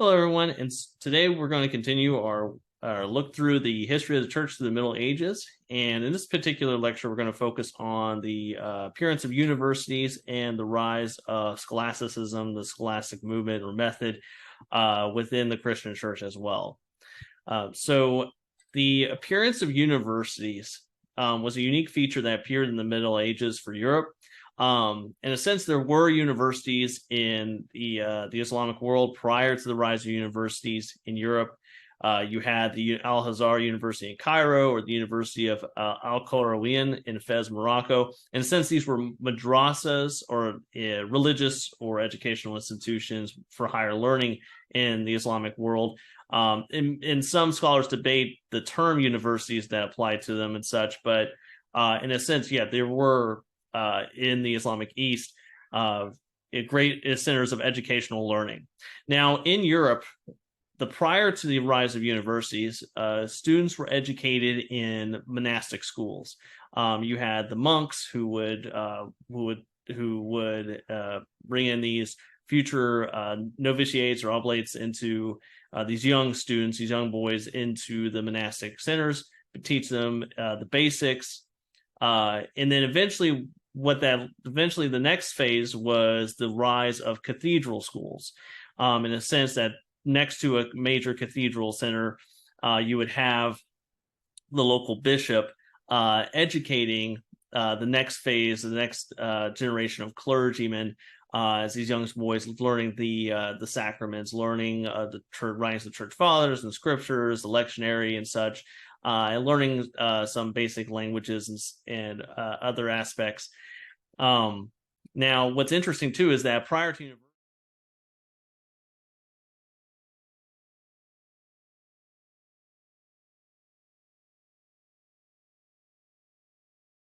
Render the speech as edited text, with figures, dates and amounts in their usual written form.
Hello, everyone, and today we're going to continue our look through the history of the church through the Middle Ages. And in this particular lecture, we're going to focus on the appearance of universities and the rise of scholasticism, the scholastic movement or method within the Christian church as well. So the appearance of universities was a unique feature that appeared in the Middle Ages for Europe. In a sense, there were universities in the Islamic world prior to the rise of universities in Europe. You had the Al-Azhar University in Cairo or the University of Al-Qarawiyyin in Fez, Morocco. In a sense, these were madrasas or religious or educational institutions for higher learning in the Islamic world. And some scholars debate the term universities that apply to them and such, but in a sense, yeah, there were in the Islamic East, great centers of educational learning. Now, in Europe, prior to the rise of universities, students were educated in monastic schools. You had the monks who would bring in these future novitiates or oblates into these young students, these young boys, into the monastic centers, teach them the basics, and then eventually the next phase was the rise of cathedral schools. In a sense that next to a major cathedral center, you would have the local bishop educating the next phase, the next generation of clergymen, as these young boys learning the sacraments, learning the writings of the church fathers and scriptures, the lectionary and such, and learning some basic languages and other aspects. Now, what's interesting too is that prior to university,